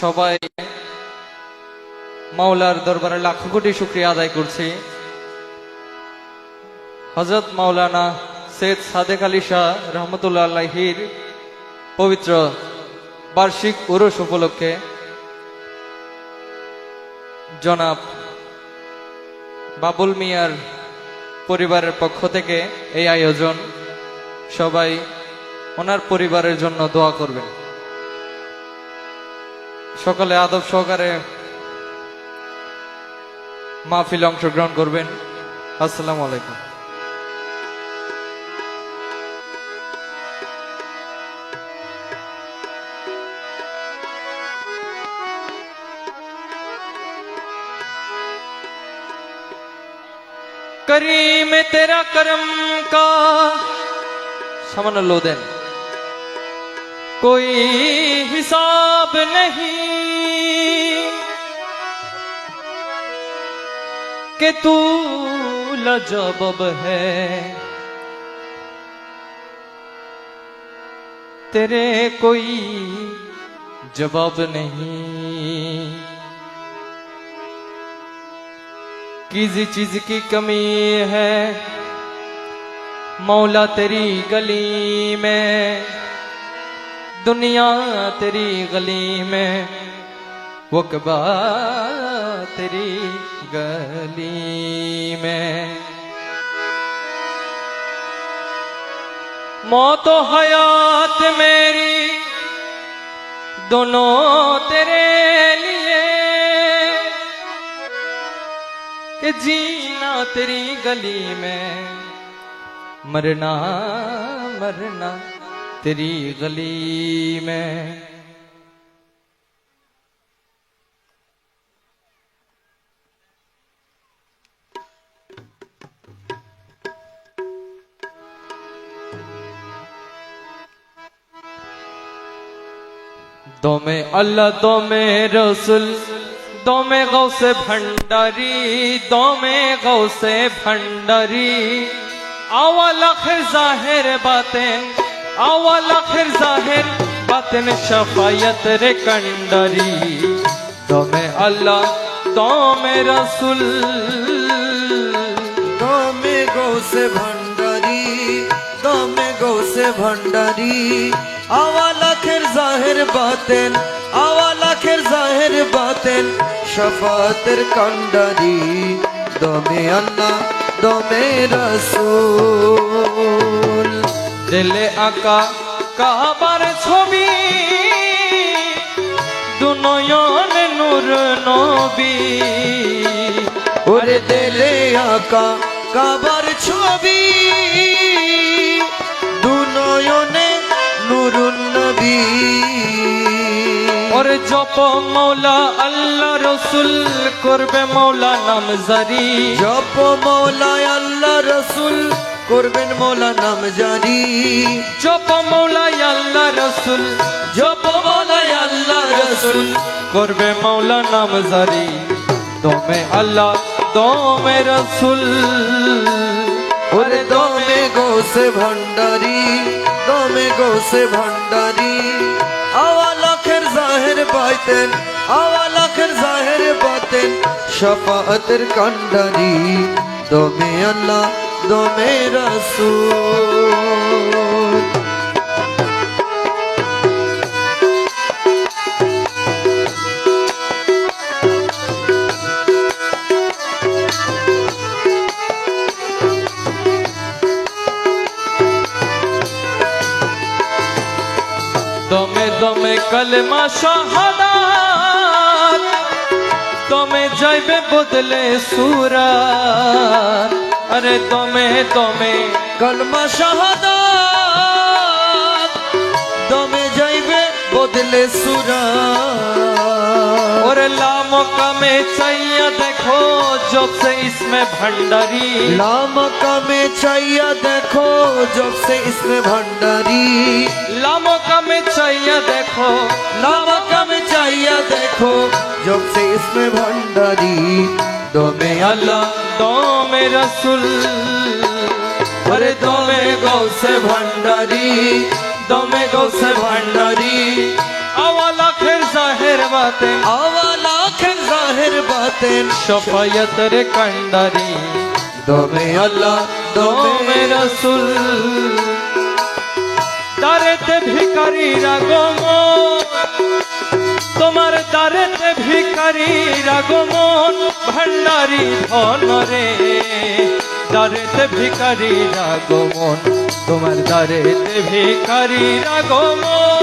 সবাই মাওলার দরবারে লাখ কোটি শুকরিয়া আদায় করছি। হযরত মাওলানা সৈয়দ সাদেক আলী শাহ রহমতুল্লাহ আলাইহির পবিত্র বার্ষিক উরুস উপলক্ষে জনাব বাবুল মিয়ার পরিবারের পক্ষ থেকে এই আয়োজন। সবাই ওনার পরিবারের জন্য দোয়া করবেন। সকলে আদব সহকারে মাহফিলে অংশগ্রহণ করবেন। আসসালামু আলাইকুম। करीम तेरा करम का सामान लो देन कोई हिसाब नहीं कि तू लाजवाब है, तेरे कोई जवाब नहीं। किसी चीज की कमी है मौला तेरी गली में, दुनिया तेरी गली में, वक़्बा तेरी गली में। मौत और हयात मेरी दोनों तेरे लिए, कि जीना तेरी गली में, मरना मरना तेरी गली में। दो में अल्लाह दो में रसूल दो में गौसे भंडारी, दो में गौसे भंडारी। अव्वल आखिर जाहिर बातें, अव्वल आखिर जाहिर बातें शफायत रे कंडरी। दो में अल्लाह दो में रसूल, दो में गौसे भंडारी, दो में गौसे भंडारी। अव्वल आखिर जाहिर बातें, अव्वल आखिर जाहिर बातें शफाअतेर कंडारी। दो में अल्लाह दो में रसूल। दिले आका काবার ছবি, দুনয়ন নূর নবী। ওরে দিলে আকা কাবার ছবি, দুনয়নে নূরুন নবী। और जप मौला अल्लाह रसूल करबे मौला नाम जारी। जप मौला अल्लाह रसूल করবেন মৌলা নাম জারি। जप मौला अल्लाह रसूल, जप मौला अल्लाह रसूल करबे मौला नाम जारी। दो में अल्लाह दो में रसूल, ওরে দো মে গৌসে ভণ্ডারি, দো মে গৌসে ভণ্ডারি। আওয়াল আখের জাহের বাতেন, আওয়াল আখের জাহের বাতেন শফাअतेर कंडारी। दो में अल्लाह दो में रसूल। दमे दमे कलमा शाहादात, दमे जाइबे बदले सूरत। अरे दमे दमे कलमा শাহাদাত, দমে যাইবে বদলে সুরাত। और लाम का में चाहिए देखो जब से इसमें भंडारी। लामका में चाहिए देखो जब से इसमें भंडारी। लाम का में चाहिए देखो, लामका में चाहिए देखो जब से इसमें भंडारी। दो में अल्लाह दो में रसूल, अरे दो में गौसे भंडारी, दो में गौसे भंडारी। अव्वल आखिर जाहिर बातें आवाला खे जाहिर बातें शफायत रे कंडारी दो में अल्लाह दो में रसूल दारेते भिखारी रागमन তোমার দারেতে ভিখারি রাগমন ভান্ডারি ধন রে দারেতে ভিখারি রাগমন তোমার দারেতে ভিখারি রাগমন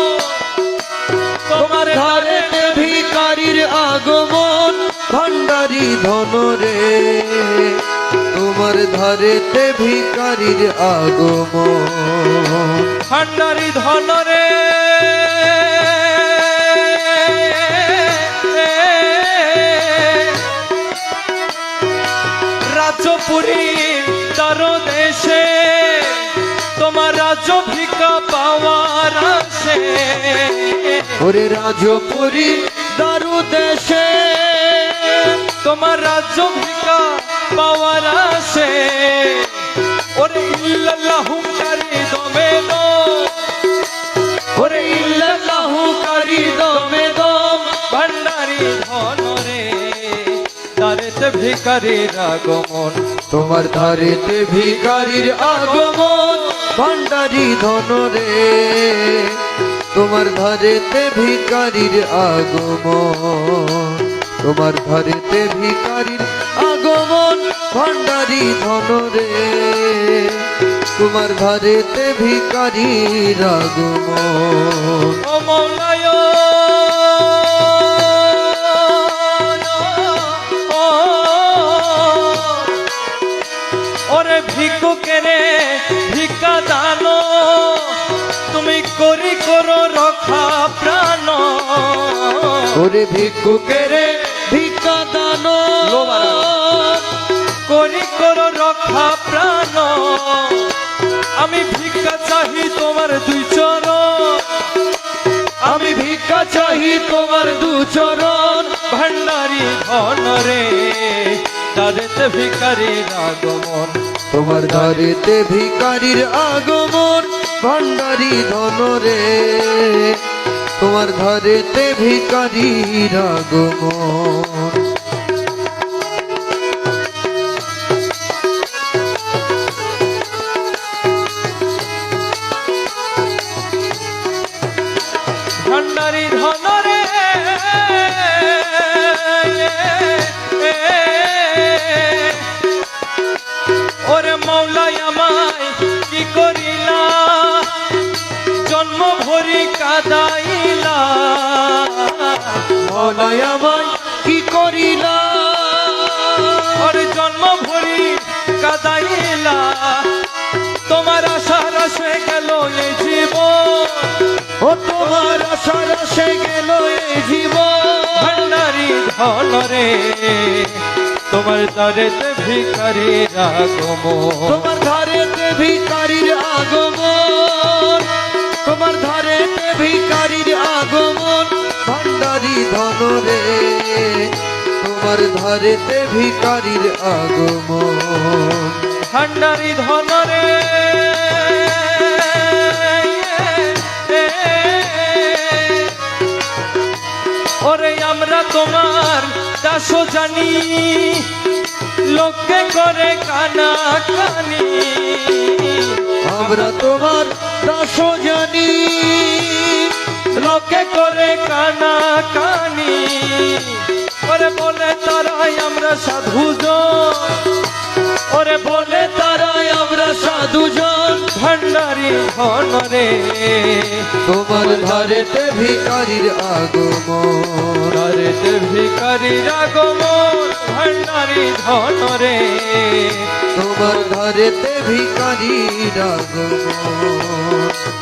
তোমার ধারেতে ভিকারির আগমন ভান্ডারি ধন রে তোমার ধারেতে ভিকারির আগমন ভান্ডারি ধন রে রাজপুরী তার দেশে তোমার রাজ্য ভিকা পাওয়ার আসে ওরে রাজপুরী দারু দেশে তোমার রাজ্য ভিকা পাওয়ার আসে ওরে ইল্লাল্লাহু কারি দমে দম ওরে ইল্লাল্লাহু কারি দমে দম ভান্ডারি ধন রে দারেতে ভিখারির আগমন তোমার ধারেতে ভিকারির আগমন ভান্ডারি ধন রে তোমার ধারেতে ভিকারির আগমন তোমার ধারেতে ভিকারির আগমন ভান্ডারি ধন রে তোমার ধারেতে ভিকারির আগমন ও মৌলায় ওরে ভিক্ষুকেরে ভিক্ষা দান তুমি করি করো রক্ষা প্রাণ ওরে ভিক্ষুকেরে ভিক্ষা দান করি করো রক্ষা প্রাণ আমি ভিক্ষা চাহি তোমার দুই চরণ আমি ভিক্ষা চাহি তোমার দু চরণ ভান্ডারি ধন রে দারেতে ভিখারির আগমন তোমার ধারেতে ভিকারির আগমন ভান্ডারি ধন রে তোমার ধারেতে ভিকারির আগমন ভান্ডারি ধন রে ওরে মৌলাই আমায় কি করিলা জন্ম ভরি কাদাইলা মৌলাই আমায় কি করিলা ওরে জন্ম ভরি কাদাইলা তোমার আশার আসে গেল এই জীবন ও তোমার আশার আসে গেল এই জীবন ভান্ডারি ধন রে তোমার দারেতে ভিখারির আগমন তোমার ধারেতে ভিকারির আগমন তোমার ধারেতে ভিকারির আগমন ভান্ডারি ধন রে তোমার ধারেতে ভিকারির আগমন ভান্ডারি ধন রে ওরে আমরা তোমার দাস জানি লোকে করে কানা কানি আমরা তোমার দাস জানি লোকে করে কানা কানি ওরে বলে তারাই আমরা সাধুজন ওরে বলে তারাই আমরা সাধুজন ভান্ডারি ধন রে তোমার ধারেতে ভিকারির আগমন দারেতে ভিখারির আগমন ভান্ডারি ধন রে তোমার ধারেতে ভিকারির আগমন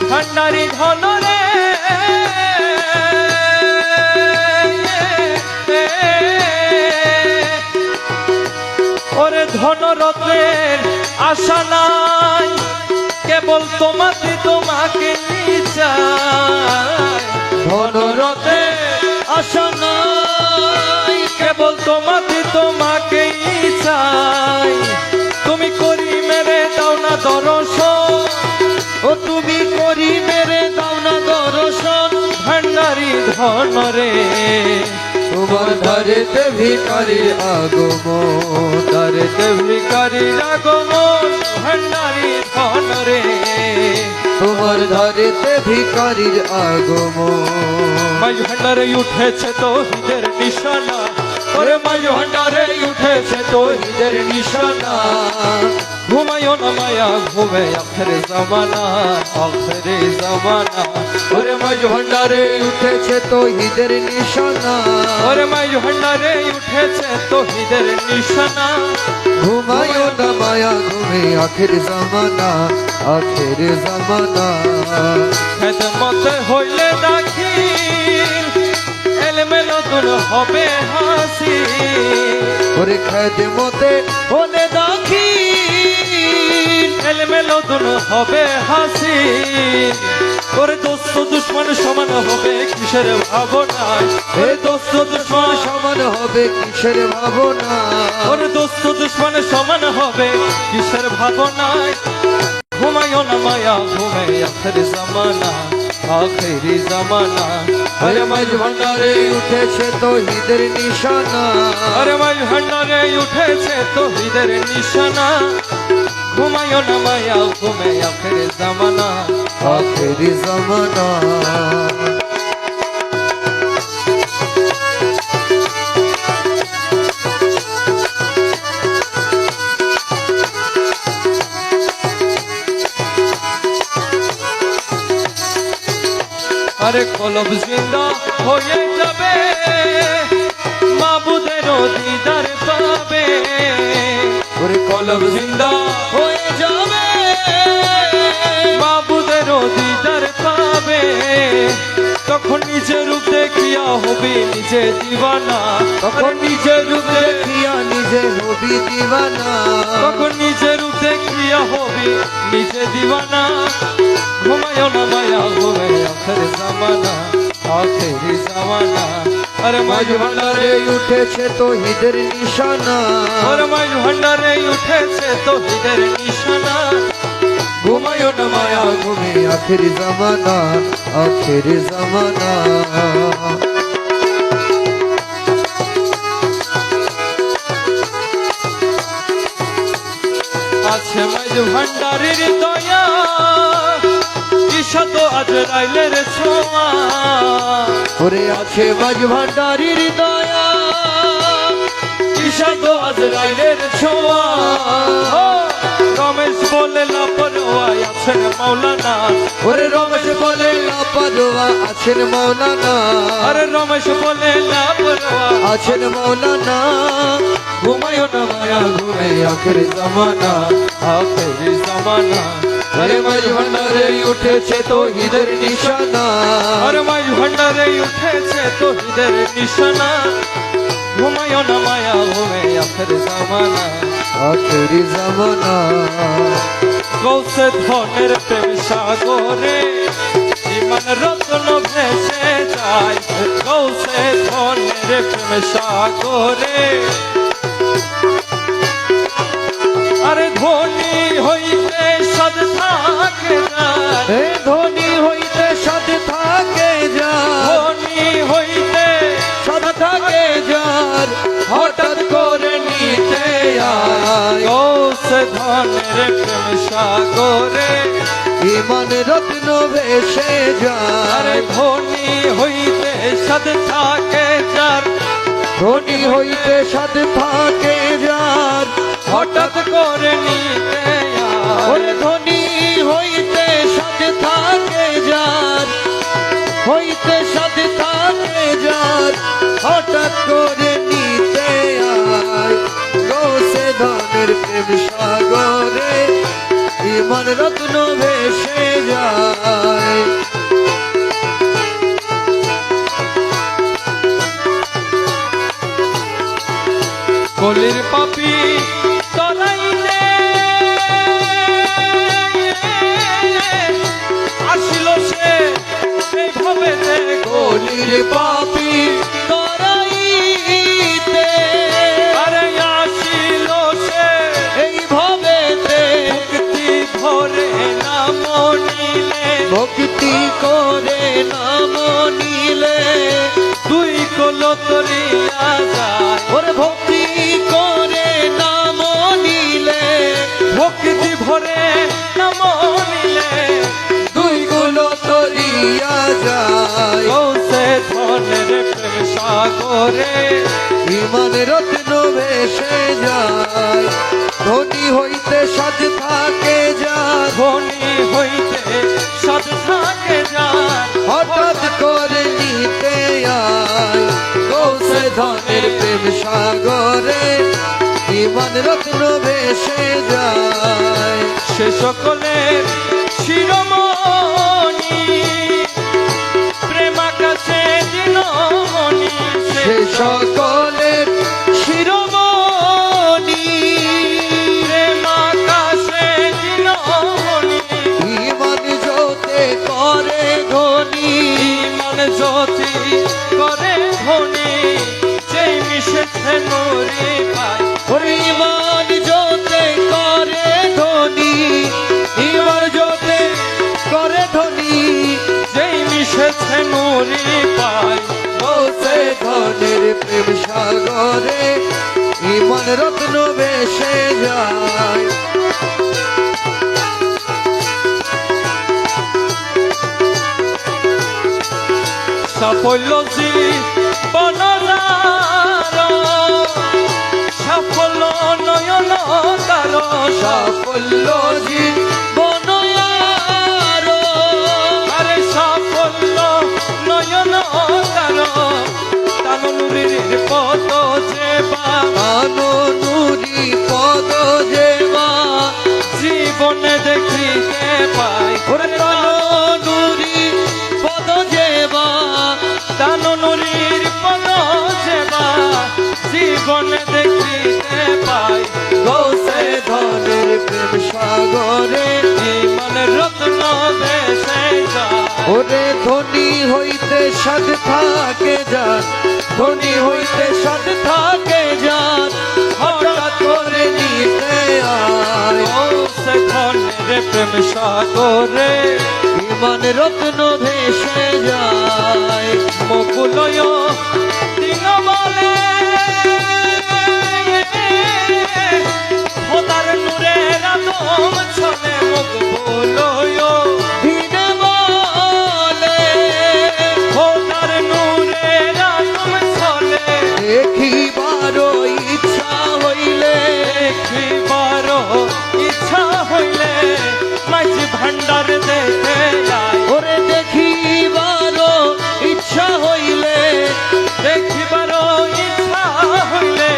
ভান্ডারি ধন রে ওরে ধনরত্নের আশা নাই কেবল তোমাকে তোমাকে চাই ধনরথের আশা নাই কেবল তোমাকে তোমাকে চাই তুমি করি মেরে দাও না দর্শন ও তুমি করি মেরে দাও না দর্শন ভান্ডারি ধন রে তোমার ধারেতে ভিখারির আগমন, দারেতে ভিকারির আগমন ভান্ডারি ধন রে তোমার ধারেতে ভিখারির আগমন। মাঝ ভান্ডারে উঠেছে তৌহিদের নিশানা, ওরে মাঝ ভান্ডারে উঠেছে তৌহিদের নিশানা। ঘুমায়ো না মায়া ঘুমে আখের জামানা, আখের জামানা। ওরে মাঝ ভান্ডারে উঠেছে তৌহিদের নিশানা, ওরে মাঝ ভান্ডারে উঠেছে তৌহিদের নিশানা। ঘুমায়ো না মায়া ঘুমে আখের জামানা, আখের জামানা। খেদমতে হইলে দাখিল এলমেলো দূর হবে হাসি, ওরে খেদমতে হলে দাখিল এলমেলো দূর হবে হাসি। ওরে দোস্ত দুশ্মন সমান হবে কিসের ভাবনায়, এ দোস্ত দুশ্মন সমান হবে কিসের ভাবনা, ওরে দোস্ত দুশ্মন সমান হবে কিসের ভাবনায়। ঘুমায়ো না মায়া ঘুমে আখের জামানা, আখেরি জামানা। ওরে মাঝ ভান্ডারে উঠেছে তৌহিদের নিশানা, আরে মাঝ ভান্ডারে উঠেছে তৌহিদের নিশানা। ঘুমায়ো না মায়া ঘুমে আখের জামানা, আখের জামানা। আরে কলব জিন্দা হয়ে যাবে মাবুদেরও দিদার পাবে, ওরে কলব জিন্দা হয়ে যাবে মাবুদেরও দিদার পাবে। তখন নিজের রূপ দেখিয়া হবি নিজে দিবানা, তখন নিজের রূপ দেখিয়া নিজে হবি দিবানা, তখন নিজের রূপ দেখিয়া হবি নিজে দিবানা। ঘুমায়ো না মায়া ঘুমে আখের জামানা, আখেরি জামানা। আরে মাঝ ভান্ডারে উঠেছে তৌহিদের নিশানা, ওরে মাঝ ভান্ডারে উঠেছে তৌহিদের নিশানা। ঘুমায়ো না মায়া ঘুমে আখের জামানা, আখের জামানা। আছে মাঝ ভান্ডারের দয়া, ঈশাদ আজরাইলের ছোঁয়া। ওরে আছে মাঝ ভান্ডারির দয়া, ঈশাদ আজরাইলের ছোঁয়া। রমেশ বলে লাপরওয়া আছেন মাওলানা, ওরে রমেশ বলে লাপরওয়া আছেন মৌলানা, আরে রমেশ বলে লাপরওয়া আছেন মৌলানা। ঘুমায়ো না মায়া ঘুমে আখের জামানা, আখেরি জামানা। আরে মাঝ ভান্ডারে উঠেছে তৌহিদের নিশানা, আরে মাঝ ভান্ডারে উঠেছে তৌহিদের নিশানা। ঘুমায়ো না মায়া ঘুমে আখের জামানা, আখের জামানা। গৌসে ধনের প্রেম সাগরে ইমান রত্ন ভেসে যায়, গৌসে ধনের প্রেম সাগরে। আরে ধনী হইতে সদ থাকে যায়, এ ধনী হইতে সাথে থাকে যার, ধনী হইতে সদ থাকে যার, হঠাৎ করে নিতে আয়। গৌসে ধনের প্রেম সাগরে। ইমান রত্ন ভেসে আরে যায়, ধনী হইতে সদ থাকে যার, ধনী হইতে সাথে থাকে যার, হঠাৎ করে নিতে ওরে ধনী হইতে সাথে থাকে যার, হইতে সাথে থাকে যার, হঠাৎ করে নিতে আয়। গৌসে ধনের প্রেম সাগরে ইমান রত্ন ভেসে যায়। কলির পাপি তরাইলে আসিল সে এইভাবে কলির পাপি তরাইতে, আরে আসিল সে এইভাবে মুক্তি ভরে নাম নিলে, ভক্তি করে নাম তরিয়া যায় ওরে ভক্তি করে নাম নিলে ভক্তি ভরে নাম নিলে দুই কুলো তরিয়া যায় গৌসে ধনের প্রেম সাগরে ইমান রত্ন ভেসে যায় ধনী হইতে সাজ থাকে যায় ধনী হইতে সদ থাকে যার হঠাৎ করে নিতে আয় গৌসে ধনের প্রেম সাগরে ইমান রত্ন ভেসে যায় সে সকলের শিরোমণি প্রেমাকাশে দিনমণি সে সকলের শিরোমণি প্রেমাকাশে দিনমণি ইমান জ্যোতে করে ধনী ইমান জ্যোতি করে ধনী যেই মিশেছে নুরি পায় ওরে ইমান জ্যোতে করে ধনী ইমান জ্যোতে করে ধনী যেই মিশেছে নুরি পায় গৌসে ধনের প্রেম সাগরে ইমান রত্ন ভেসে যায় সাফল্য জীবনার সাফল্য নয়ন তার সাফল্য জীবন আরো আরে সাফল্য নয়ন তার তানুরির পদ যেবা নুরি পদ যেবা জীবনে দেখিতে পাই ওরে নুরি পদ যেবা তানুরির পদ যেবা জীবনে দেখিতে পাই গৌসে ধনের প্রেম সাগরে ইমান রত্ন দেশে যায় ওরে ধনী হইতে সাদ থাকে যান ধনী হইতে সাদ থাকে যান হঠাৎ করে নিতে আয় সে ধনের প্রেম সাগরে ইমান রত্ন ভেসে যায় মকুলয় দিন বলে খোদার নূরের আদম ছলে মকবুলয় দিনে বলে খোদার নূরের আদম ছলে দেখিবারও ইচ্ছা হইলে দেখিবার ইচ্ছা হইলে মাঝি ভান্ডার দেখে যায় ওরে দেখিবারও ইচ্ছা হইলে দেখিবার ইচ্ছা হইলে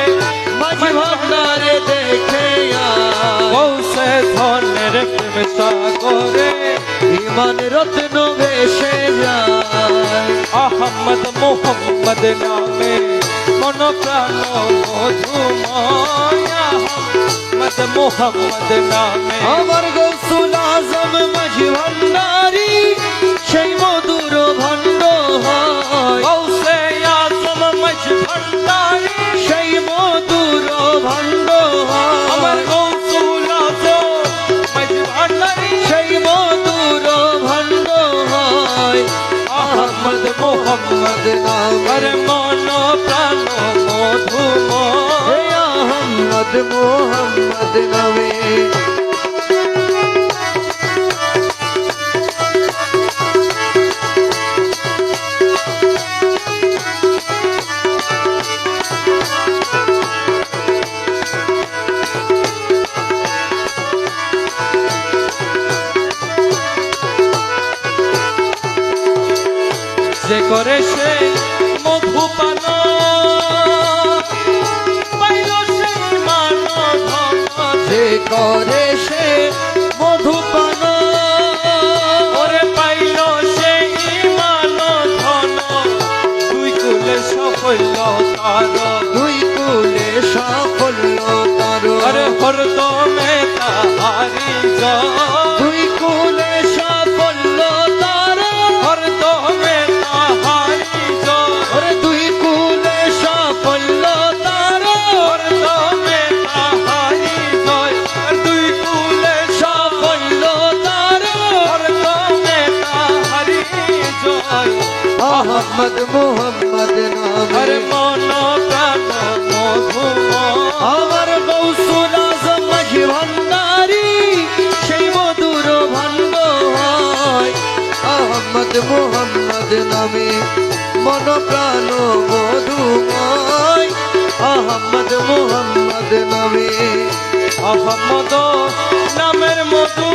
মাঝি ভান্ডারে দেখে আয় গৌসে ধনের প্রেম সাগরে ইমান রত্ন ভেসে যায় আহমদ মোহাম্মদ নামে মন প্রাণ মধুময় আহমদ মোহাম্মদ নামে আমার গৌসুল আজম মাঝি ভান্ডারি সেই মধুর ভণ্ড হয় গৌসে আজম মজ ভণ্ডারি সেই মধুর ভণ্ড আমার হয় গৌসুল আজম মজ ভণ্ডারি সেই মধুর ভণ্ড হয় আহমদ মোহাম্মদ নামের আর মন প্রাণ মধুময় হে আহমদ মোহাম্মদ নামে যে করে সে মধুপান পাইল সেই মান ধন যে করে সে মধুপান ওরে পাইল সেই মান ধন দুই কুলে সাফল্য তার দুই কুলে সাফল্য তার আরে হরদমে তাহারি জয় দুই কুলে সাফল্য তার হরদমে তাহারি জয় ওরে দুই কুলে সাফল্য তার হরদমে তাহারি জয় আর দুই কুলে সাফল্য তার হরদমে তাহারি জয় আহা আহমদ মোহাম্মদ নামে আরে মন প্রাণ মধুময় আমার গৌসুল আজম মাঝি ভান্ডারি সেই মধুর ভান্ড হয় আহমদ মোহাম্মদ নামে মন প্রাণ মধুময় আহমদ মোহাম্মদ নামে আহমদ নামের মধু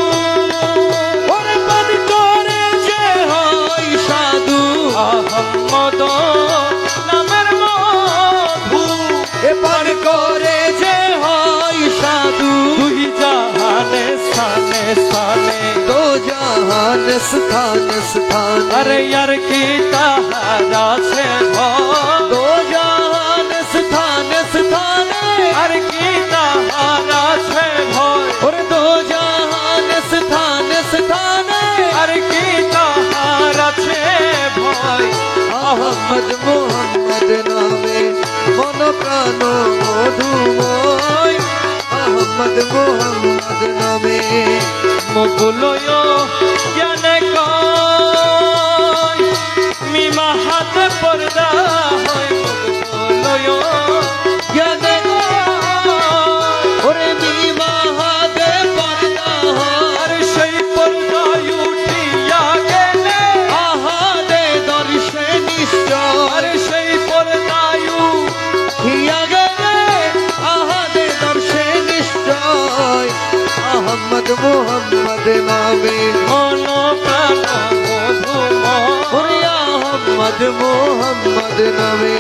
ওরে পান করে যে হয় সাধু আহমদ নামের মধু এ পান করে যে হয় সাধু দুই জাহানে স্থানে স্থানে দো জাহান স্থান স্থান আরে यार की তাহারা সে दो जहान स्थान स्थान আর কি তাহারা সে ভয় और दो जहान स्थान स्थान আর কি তাহারা সে ভয় अहमद मोहम्मद नामे मन प्राण मधुमय अहमद मोहम्मद नामे মুগুলয় জ্ঞানে কয় মিমা হাত পর্দা হয় মুগুলয় ज्ञान और मीमा हादे पर्दा আর সেই পর্দায় উঠিয়া গেলে आहा दे दर्शे निश्चय আর সেই পর্দায় हिया गए आहा दे दर्शे निश्चय अहमद मोहम्मद नामे মন প্রাণ মধুময় और अहमद मोहम्मद नामे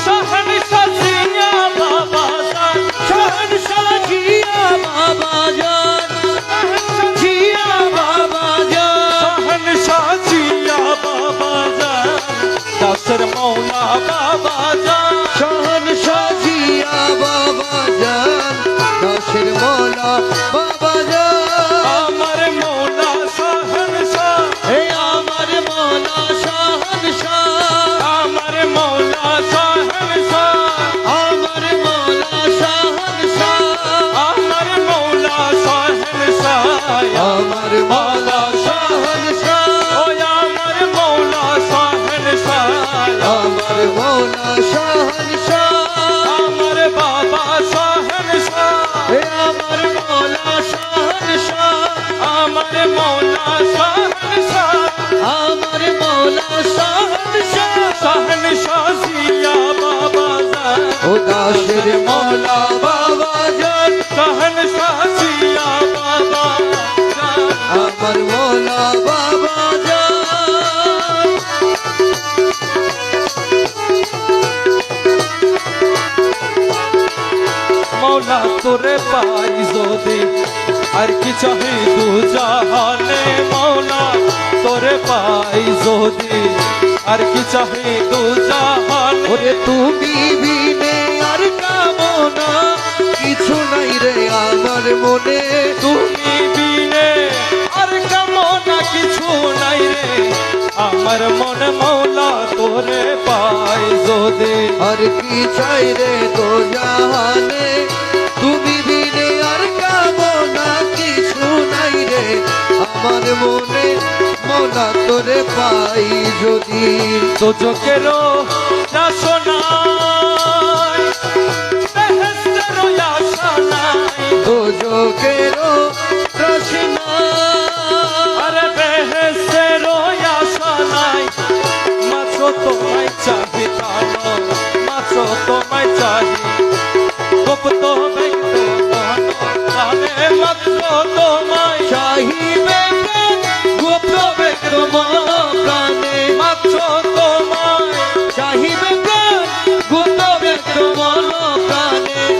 শহন সাজিয়া বাবা জান शहनशाह जिया बाबा जान जिया बाबा जान শহন সাজিয়া বাবা জান দাসর মৌলা বাবা জান शहनशाह जिया बाबा जान नासिर मौला बाबा जान আমার মৌলা শহন শাহ हे अमर मौला शहनशाह আমার মৌলা শহন শাহ अमर मौला शहनशाह আমার মৌলা শহন শাহ अमर मौला शहनशाह ও আমার মৌলা শহন শাহ अमर मौला शहनशाह আমার বাবা শহন শাহ हे अमर मौला शहनशाह আমার মৌলা শহন শাহ अमर मौला शहनशाह শহন শাহিয়া বাবা জান उदासिर मौला बाबा जान শহন শাহিয়া বাবা জান अमर मौला बाबा जान মৌলা তোরে পাই যদি আর কি চাহি দু জাহানে মৌলা তোরে পাই যদি আর কি চাহি দু জাহানে ওরে তুমি বিনে আর কামনা কিছু নাই রে আমার মনে তুমি বিনে আর কামনা কিছু নাই রে আমার মন মৌলা তোরে পাই যদি আর কি চাই রে তো জাহানে তুমি বিনে আর কামনা কিছু নাই রে আমার মনে মনা তোরে পাই যদি তো চোখেরও রাসনাই বেহেশতেরও আশা নাই তো যোগেরও তৃষ্ণা আরে বেহেশতেরও আশা নাই মাত্র তোমায় চাহি কানো মাত্র তোমায় চাহি গুপ্ত ব্যক্ত কানে মাত্র তোমায় চাহিবে গুপ্ত ব্যক্ত মনে মাত্র তোমায় চাহিবে গুপ্ত ব্যক্ত মনে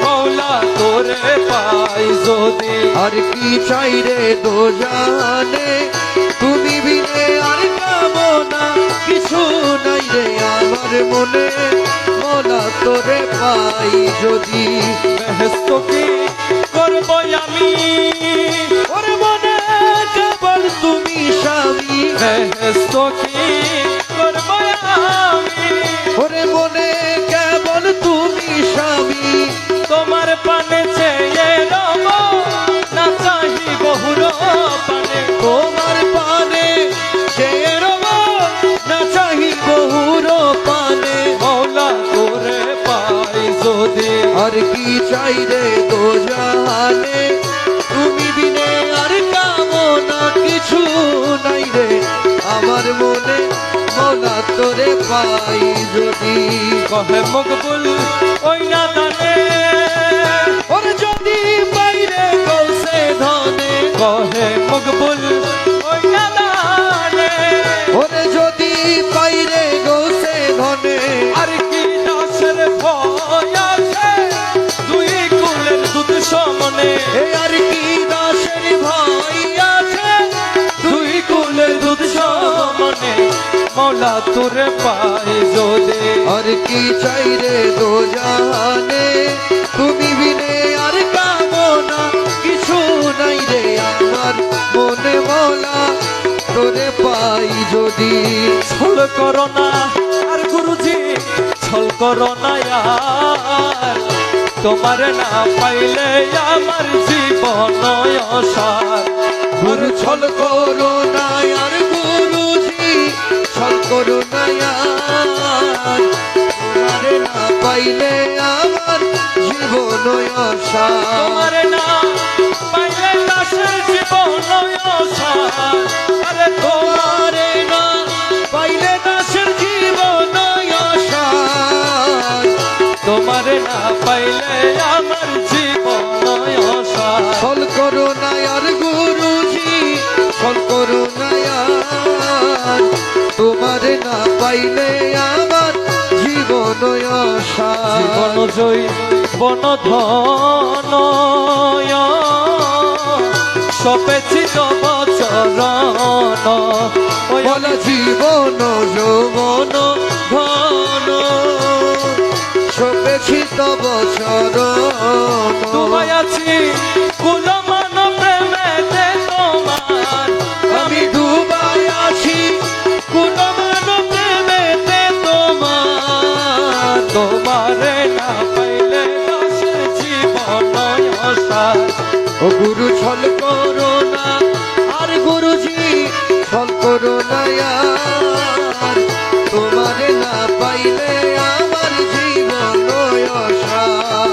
মৌলা তোরে পাই যদি আর কি চাই রে দো জানে তুমি বিনে আর কামনা কিছু নাই রে আমার মনে মনা তোরে পাই যদি বেহেস্ত কি করব আমি ওরে মনে কেবল তুমি স্বামী বেহেস্ত কি করব আমি ওরে মনে কেবল তুমি স্বামী তোমার পানে চেয়ে রব না চাহি বহুর পানে তোমার পানে সে রব চাই রে দো জাহানে তুমি বিনে আর কামনা কিছু নাই রে আমার মনে মৌলা তোরে পাই যদি কহে মকবুল ওই না দানে ওর যদি বাইরে গৌসে ধনে কহে মকবুল ওই না দানে ওরে যদি বাইরে গৌসে ধনে আর কি দাসের ভয় আছে দুই কুলের দুধ সমনে এ আর কি দাসের ভাই আছে দুই কুলের দুধ সমনে মৌলা তোরে পাই যদি আর কি চাই রে দো জাহানে তুমি বিনে আর কামনা কিছু নাই রে আমার মনে মৌলা তোরে পাই যদি ছল করো না আর গুরুজি ছল করো না আর তোমার না পাইলে আমার জীবন অসার গুরু ছল করো না আর গুরুজি ছল করো না আর তোমারে না পাইলে আমার জীবন আশা তোমার না পাইলে দাসের জীবন অসার আরে তোমারে না পাইলে দাসের জীবন আশা তোমার না পাইলে আমার জীবন অসার ছল করো না আর গুরুজি ছল করো না আর তোমারে না পাইলে আমার জীবন আশা জীবন জয়ী বন ধন সপেছি তব চরণ ওই বলা জীবন যৌবন ধন সপেছি তব চরণ তোমায় আছি কুলমান প্রেমেতে তোমার আমি ডুবাই আছি কুলমান প্রেমেতে তোমার তোমারে না পাইলে দাসের জীবন অসার ও গুরু ছল করো না আর গুরুজি ছল করো না আর তোমারে না পাইলে আমার জীবন অসার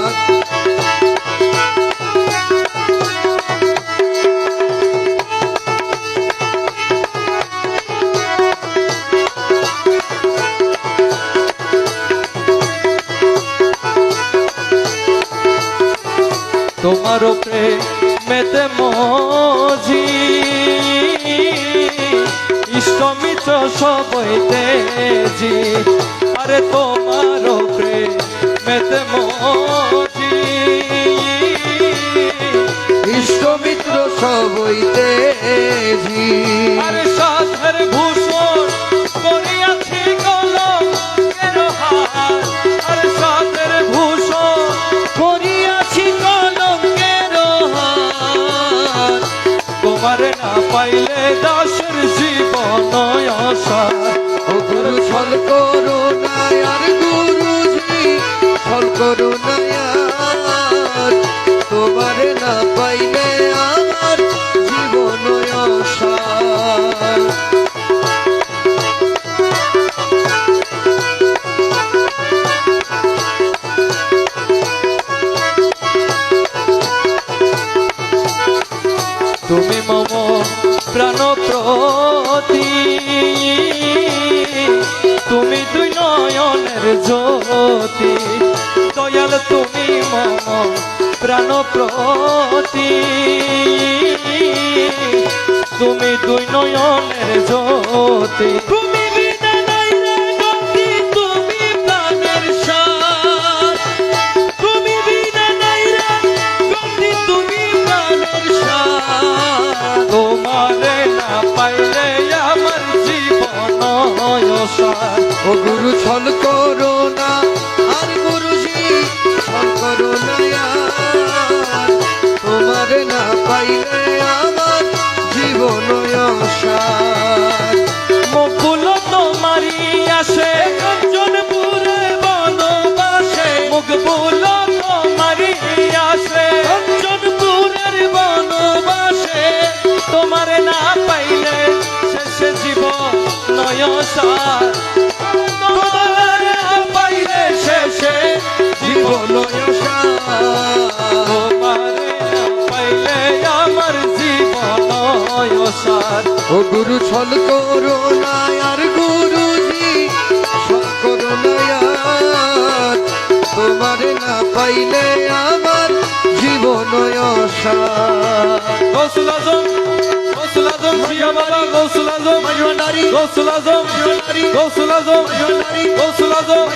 তোমার প্রেমেতে মজি ইষ্ট মিত্র সবইতেজি আরে তোমার প্রেমেতে মজি ইষ্ট মিত্র সবইতে জি আরে সাধের ভূষণ করিয়াছি কলঙ্কের হার আরে সাধের ভূষণ করিয়াছি কলঙ্কের হার তোমার না পাইলে দাসের জীবন অসার ও গুরু ছল করো না আর গুরুজি ছল করো না আর তোমারে না পাইলে আমার জীবন অসার তুমি মম প্রাণ প্রতি তুমি দুই নয়নের জ্যোতি দয়াল তুমি মম প্রাণ প্রতি তুমি দুই নয়নের জ্যোতি তুমি বিনা নাই রে গতি তুমি প্রাণের সার তুমি বিনা নাই রে গতি তুমি প্রাণের সার তোমারে না পাইলে আমার জীবন অসার ও গুরু ছল করো না আর গুরুজি ছল করো না আর তোমারে না পাইলে আমার জীবন অসার মকুল তোমারি আসে কাঞ্চনপুরে বনবাসে মকবুল তোমারি আসে কাঞ্চনপুরের বনবাসে তোমার না পাইলে শেষে জীবন নয়সার তোমার না পাইলে শেষে জীবন জীবন আশা তোমারে না পাইলে আমার জীবন অসার ও গুরু ছল করো না আর গুরুজি ছল করো না আর তোমারে না পাইলে আমার জীবন আশা গৌসুল আজম জিয়া বাবা গৌসুল আজম গৌসুল আজম গৌসুল আজম গৌসুল আজম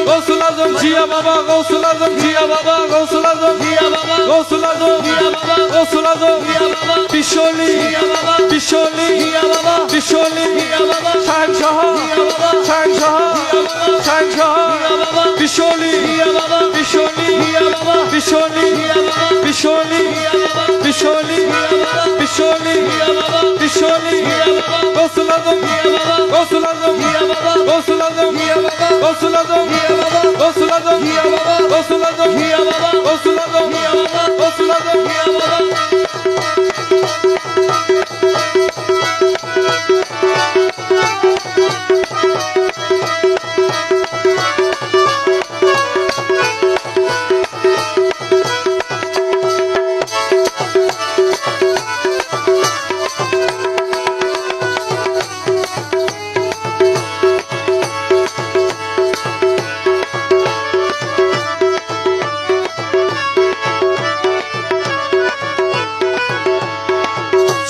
গৌসুল আজম জিয়া বাবা গৌসুল আজম জিয়া বাবা গৌসুল আজম জিয়া বাবা গৌসুল আজম জিয়া বাবা গৌসুল আজম জিয়া বাবা বিশলি জিয়া বাবা বিশলি জিয়া বাবা বিশলি জিয়া বাবা শাহজাহ জিয়া বাবা শাহজাহ শাহজাহ জিয়া বাবা বিশলি জিয়া বাবা বিশলি জিয়া বাবা বিশলি জিয়া বাবা বিশলি জিয়া বাবা বিশলি জিয়া বাবা বিশলি জিয়া বাবা বিশলি জিয়া বাবা গৌসুল আজম জিয়া বাবা গৌসুল আজম জিয়া বাবা গৌসুল আজম জিয়া বাবা গৌসুল আজম জিয়া বাবা গৌসুল আজম জিয়া বাবা গৌসুল আজম জিয়া বাবা গৌসুল আজম জিয়া বাবা গৌসুল আজম জিয়া বাবা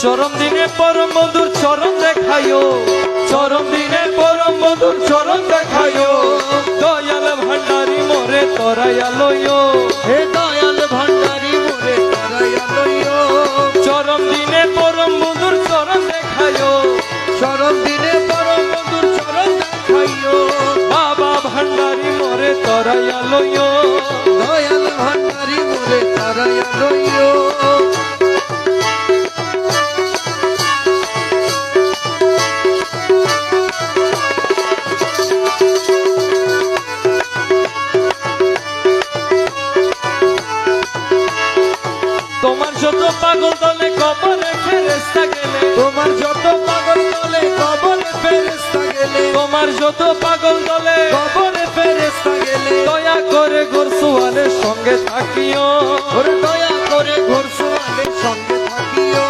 চরম দিনে পরম বন্ধুর চরণ দেখাইও চরম দিনে পরম বন্ধুর চরণ দেখাইও দয়াল ভান্ডারি মোরে তরাইয়ালইও হে দয়াল ভান্ডারি মোরে তারাইয়া চরম দিনে পরম বন্ধুর চরণ দেখাইও চরম দিনে পরম বন্ধুর চরণ দেখাইও বাবা ভান্ডারি মোরে তরাইয়ালইও দয়াল ভান্ডারি মোরে তারাইয়া লইও তোমার যত পাগল দলে কবরে ফেরেশতা গেলে তোমার যত পাগল দলে কবরে ফেরেশতা গেলে তোমার যত পাগল দলে কবরে ফেরেশতা গেলে দয়া করে গোরসুয়ালের সঙ্গে থাকিও ওরে দয়া করে ঘর সোয়ালের সঙ্গে থাকিও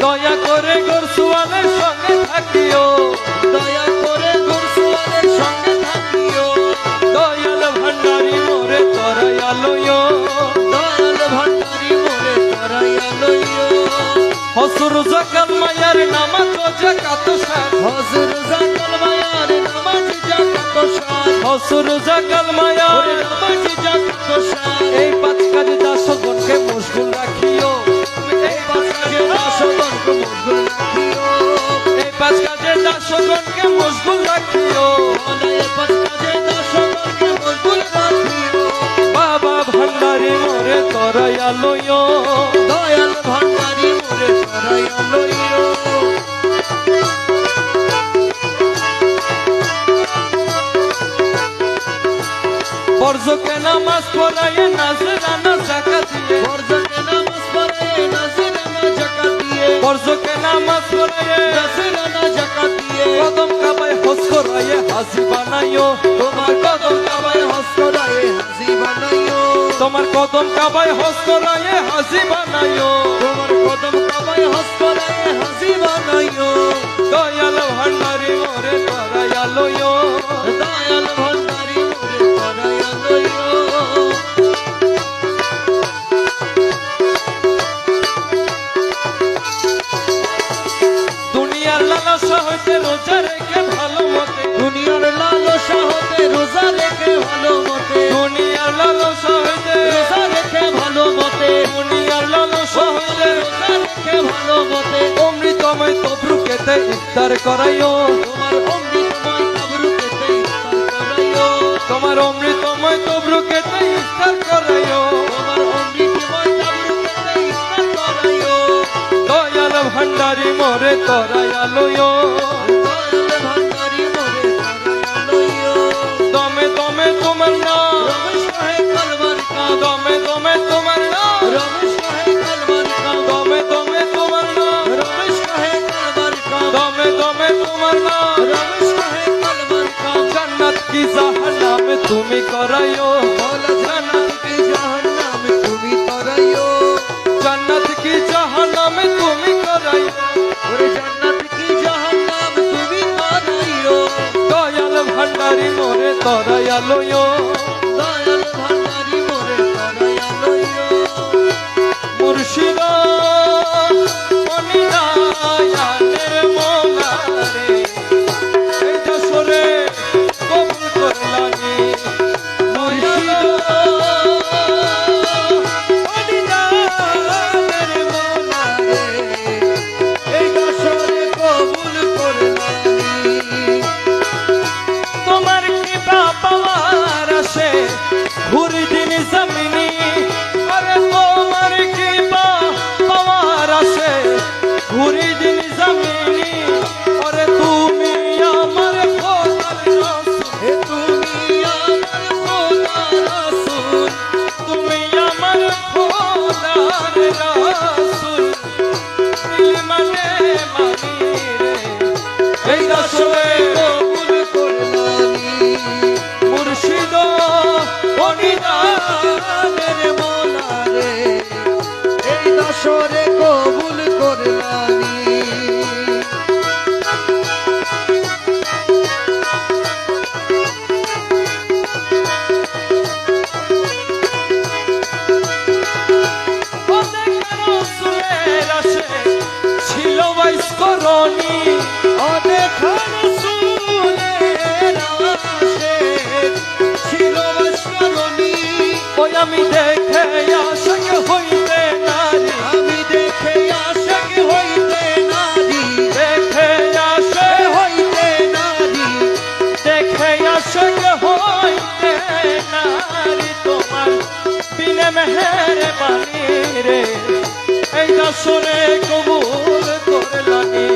দয়া করে গোরসুয়ালের সঙ্গে থাকিও দয়া করে ঘর সোয়ালের সঙ্গে থাকিও দয়াল ভান্ডারি মোরে তরাইয়ালইও দয়াল ভান্ডারি মোরে তারাইয়া লইও হসুর জাকাত মায়ার নামাজ ও জাকাত সার হযুর জাকাল মায়ার নামাজ জাকাত শান হসুর জাকাত মায়ার ওরে নামাজ জাকাত শান এই পাঁচ কাজে দাসগণকে মশগুল রাখিও এই পাঁচ কাজে দাসগণকে মশগুল রাখিও এই পাঁচ কাজে দাসগণকে মশগুল রাখিও এই পাঁচ কাজে দাসগণকে মশগুল রাখিও বাবা ভান্ডারি মোরে তরাইয়ালইও দয়াল ভান্ডারি মোরে তারাইয়া লইও ফরজকে নামাজ পড়াইয়ে নাজরানা যাকাত দিয়ে ফরজকে নামাজ পড়ে নাজরানা যাকাত দিয়ে ফরজকে নামাজ পড়াইয়ে নাজরানা যাকাত দিয়ে কদম কাবায় হজ করাইয়ে হাসি বানাইও তোমার কদম কাবায় হজ করায়ে হাজি বানাইও তোমার কদম কাবায় হজ করাইয়ে হাসি বানাইও তোমার কদম কাবায় হজ করায়ে হাজি বানাইও দয়াল ভান্ডারি মোরে তরাইয়ালইও দয়াল ভান্ডারি মোরে তারাইয়া লইও দুনিয়ার লালসা হইতে রোজা রেখে ভালো মতে দুনিয়ার লালসা হতে রোজা রেখে ভালো মতে দুনিয়ার লালসা হইতে রোজা রেখে ভালো মতে দুনিয়ার লালসা হইতে রোজা রেখে ভালো মতে অমৃতময় তবরুকেতে ইফতার করাইও তোমার অমৃতময় কাবরুকেতে ইফতার করাইও তোমার অমৃতময় তবরুকেতে ইফতার করাইও তোমার অমৃতময় কাবরুকেতে ইফতার করাইও দয়াল ভান্ডারি মোরে তরাইয়ালইও দয়াল ভান্ডারি মোরে তারাইয়া লইও দমে দমে তোমার নাম রমেশ কাহে কালবার কাম দমে দমে তোমার নাম রমেশ কাহে কালবার কাম দমে দমে তোমার নাম রমেশ কাহে কালবার কাম দমে দমে তোমার নাম রমেশ কাহে কালবার কাম জান্নাত কি জাহান্নাম তুমি করাইও মৌলা তরাইয়া লইও দয়াল ভান্ডারি মোরে তরাইয়া লইও মুর্শিদ অনিদায়ানের মৌলা রে এই যশোরে কবুল করলানি মুর্শিদ অনিদানের মোলা রে এই দশরে কবুল করলানি তোমার কৃপা পাওয়ার আসে ঘুরি দিন জমিনি আরে তোমার কৃপা পাওয়ার আসে ঘুরি দিন জমিনি আরে তুমি আমার খোদার রাসূল হে তুমি আমার খোদার রাসূল তুমি আমার খোদার রাসূল দিল মানে মানি রে এই দশরে কবুল করলানি মুর্শিদ অনিদানের মোলা রে এই দশরে কবুল করলানি রসুলের আসে ছিল বাইশ করণী অনেক রাসূলের আসে ছিল বাসরণী ওই আমি দেখে আশাক হইতে নারী আমি দেখে আশাক হইতে নারী দেখে আসে হইতে নারী দেখে আশাক হইতে নারী তোমার বিনে মেহের বাণী রে এই দশরে কবুল করলানি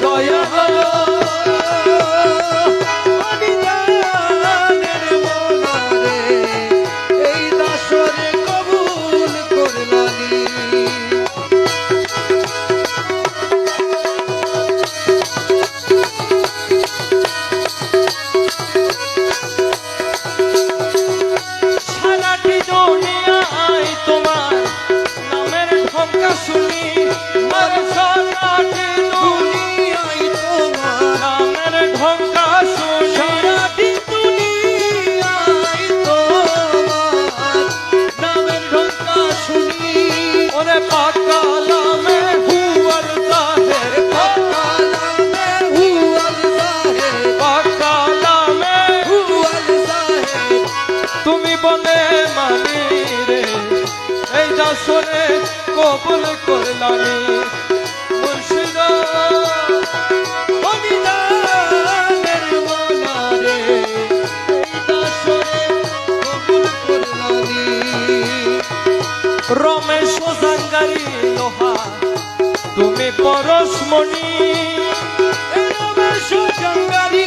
দয়া হলো অনিদানের মোলা রে এই দশরে কবুল করলানি সারাটি দুনিয়ায় তোমার নামের ঢঙ্কা শুনি আর সারাটি দুনিয়ায় তোমার নামের ঢঙ্কা শুনি সারাটি দুনিয়ায় তোমার নামের ঢঙ্কা শুনি ওরে পাকালামে হুয়ার জাহের কালামে হুয়াল জাহের পাকালামে হুয়াল জাহের তুমি বলে মানি রে এই যশোরে কবুল করলানি মুর্শিদ অনিদানের মোলা রে এই দশরে কবুল করলানি রমেশ জাঙ্গারি লোহা তুমি পরশমণি রমেশ জঙ্গারি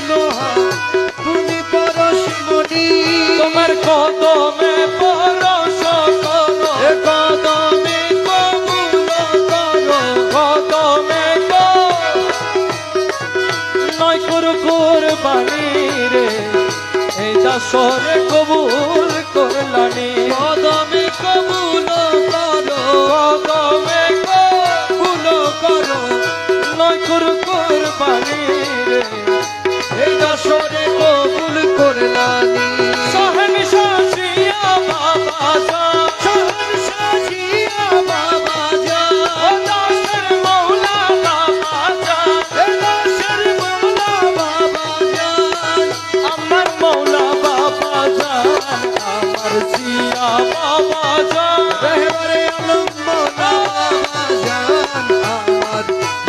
লোহা তুমি পরশমণি তোমার কদমে পরশ করো এ কদমে কবুল করো কদমে নয় কুরবানি রে এই যশোরে কবুল করলানি কদমে কবুল করো কদমে কবুল করো নয় কুরবানি রে এই দশরে কবুল করলানি সহেন শাসিয়া বাবা যা শহর সাজিয়া বাবা যা ও দাসের মৌলা বাবা যা এ দাসের মৌলা বাবা যা আমার মৌলা বাবা জান আমার জিয়া বাবা জান রহবরে আলম মৌলা বাবা জান আমার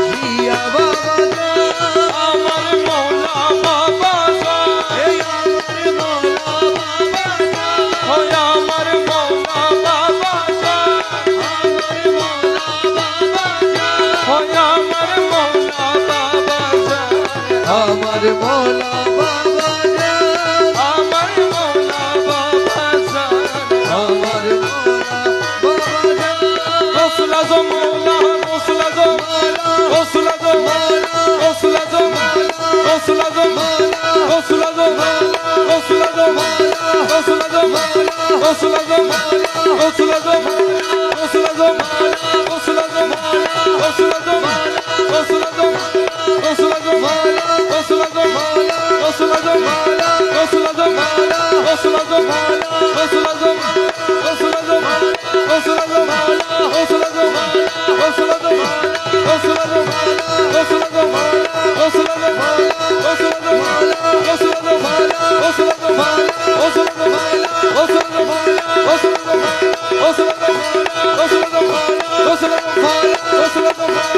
জিয়া বাবা জান আমার মৌলা বাবা জান এই আমার মৌলা বাবা জান হয় আমার মৌলা বাবা জান আমার মৌলা বাবা জান হয় আমার মৌলা বাবা জান আমার মৌলা বাবা জান আমার মৌলা বাবা জান আমার মৌলা বাবা জান রসুল আজম মৌলা রসুল আজম রসুল আজম রসুল আজম রসুল আজম রসুল আজম রসুল আজম রসুল আজম রসুল আজম রসুল আজম রসুল আজম রসুল আজম রসুল আজম রসুল আজম রসুল আজম রসুল আজম রসুল আজম রসুল আজম গৌসুল আজম গৌসুল আজম গৌসুল আজম গৌসুল আজম গৌসুল আজম গৌসুল আজম গৌসুল আজম গৌসুল আজম গৌসুল আজম গৌসুল আজম গৌসুল আজম গৌসুল আজম গৌসুল আজম গৌসুল আজম গৌসুল আজম গৌসুল আজম গৌসুল আজম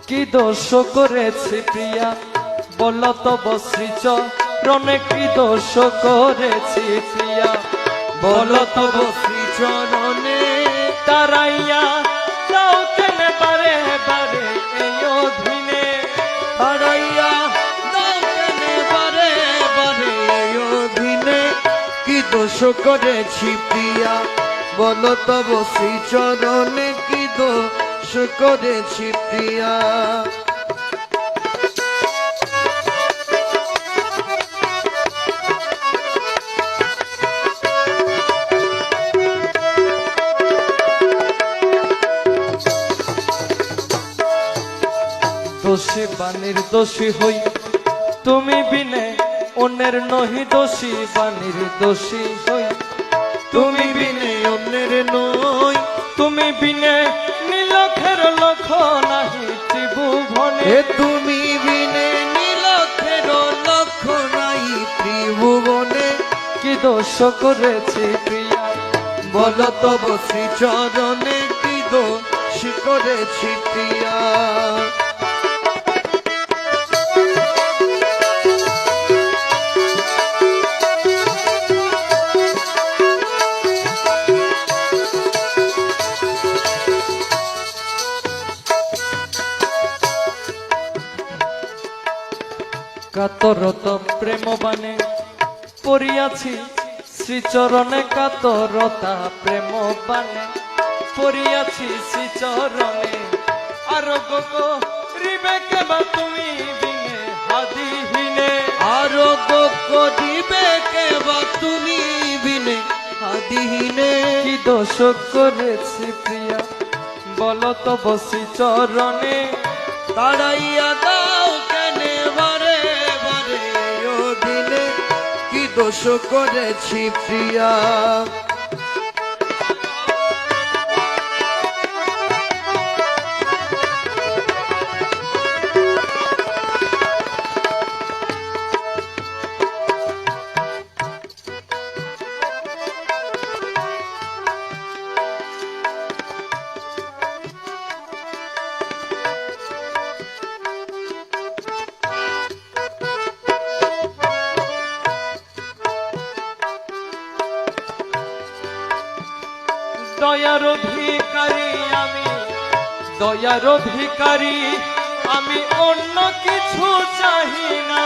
কি দোষ করেছি প্রিয়া বলো তো বশ্রী চরণে কি দোষ করেছি প্রিয়া বলো তো বশ্রী চরণে তারাইয়া দাও কেন বারে বারে এই অধীনে হারাইয়া দাও কেন বারে বারে এই অধীনে কি দোষ করেছি প্রিয়া বলো তব শ্রী চরণে কি দোষ করেছি প্রিয়া দোষী বা নির্দোষী হই তুমি বিনে অন্যের নহি দোষী বা নির্দোষী হই তুমি বিনে অন্যের নই তুমি বিনে নীলক্ষের লক্ষ নাহি ত্রিভুবনে এ তুমি বিনে নীলক্ষের লক্ষ নাই ত্রিভুবনে কি দোষ করেছি প্রিয়া বলো তব শ্রী চরণে কি দোষ করেছি প্রিয়া কাতরত প্রেম বানে পড়িয়াছি শ্রীচরণে কাতরতা প্রেম বানে পড়িয়াছি শ্রীচরণে আরোগ্য করিবে কেবা তুমি বিনে হাদিহীনে আরোগ্য করিবে কেবা তুমি বিনে হাদিহীনে কি দোষ করেছি প্রিয়া বলো তো বসি চরণে তাড়াইয়া দাও কেনে বারে বারে ও দিনে কি দোষ করেছি প্রিয়া দয়ার ভিখারি আমি দয়ার ভিখারি আমি অন্য কিছু চাহি না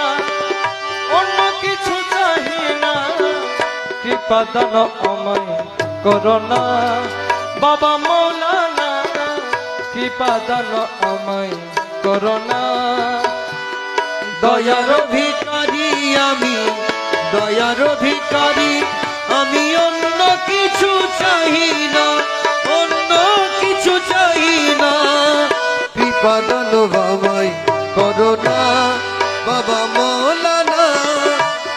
অন্য কিছু চাহি না কৃপা দান আমায় করোনা বাবা মৌলানা কৃপা দান আমায় করোনা দয়ার ভিখারি আমি দয়ার ভিখারি আমি অন্য কিছু চাহি না অন্য কিছু চাহি না কৃপা দান বাবাই করোনা বাবা মৌলানা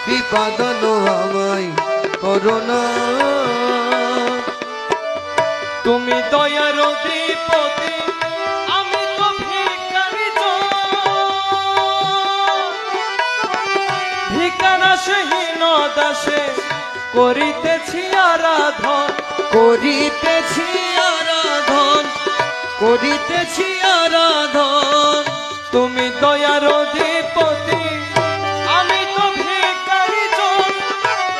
কৃপা দান আমায় করোনা তুমি দয়ার অধিপতি আমি তো ভিখারি ভিখারাসহীন দাসে করিতেছি আরাধন করিতেছি আরাধন করিতেছি আরাধন তুমি দয়ার অধিপতি আমি তো ভিখারি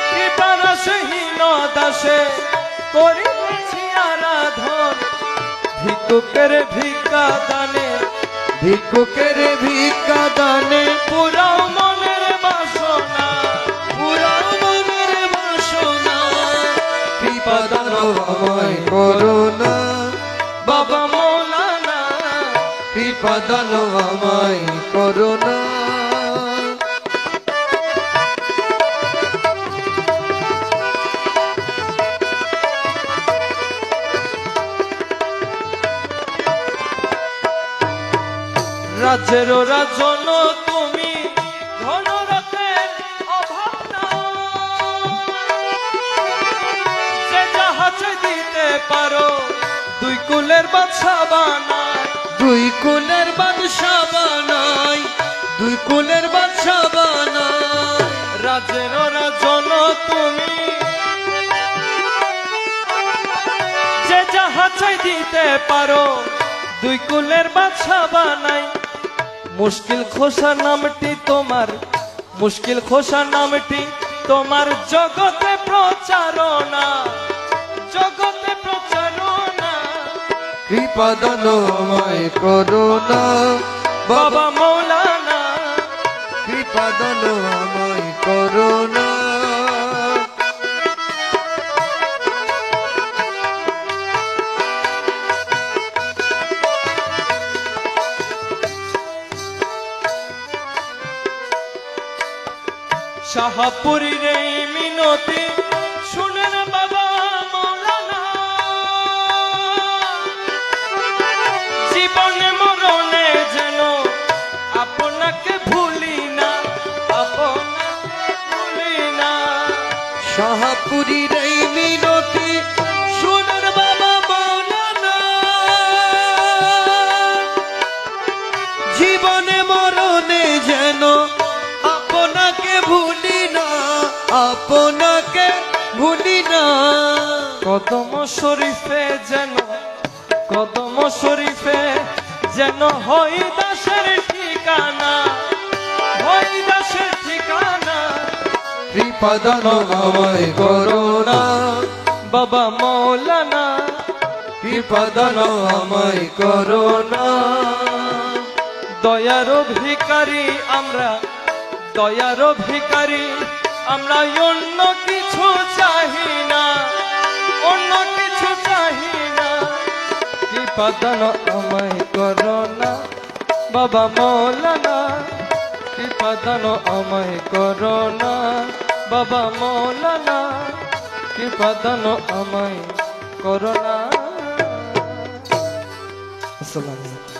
কৃপারসহীন দাসে করিতেছি আরাধন ভিক্ষুকের ভিক্ষা দানে ভিক্ষুকের ভিক্ষা দানে পুরাও মনের বাসনা পুরা মনের কৃপা দান আমায় করো না। রাজ্যের রাজন তুমি, ধনরথের অভাব নাই। যে জাহাজ দিতে পারো, দুই কুলের বাদশা বানায়। দুই কুলের বাদশা বানাই, দুই কুলের বাদশা বানাই। রাজ্যের রাজন তুমি, যে জাহাজ দিতে পারো, দুই কুলের বাদশা বানাই। মুশকিল খোসা নামটি তোমার, মুশকিল খোসা নামটি তোমার জগতে প্রচারণা, জগতে প্রচারণা। কৃপা দান আমায় করো না বাবা মৌলানা, কৃপা দান আমায় করো না। শাহপুরীর এই মিনতি শুনেন বাবা মৌলানা। জীবনে মরণে যেন আপনাকে ভুলি না, আপনাকে ভুলি না। শাহপুরীর এই মিনতি শুনুন বাবা মৌলানা। জীবনে মরণে যেন আপনাকে ভুলি না, আপনাকে ভুলি না। কদম শরীফে যেন, কদম শরীফে যেন হই দাসের ঠিকানা, হই দাসের ঠিকানা। কৃপা দান আমায় করো না বাবা মৌলানা, কৃপা দান আমায় করো না। দয়ার ভিখারি আমরা, দয়ার ভিখারি আমরা, অন্য কিছু চাহি না, অন্য কিছু চাহি না। কৃপা দান আমায় করো না বাবা মৌলানা, কৃপা দান আমায় করো না বাবা মৌলানা, কৃপা দান আমায় করো না। আসসালামু আলাইকুম।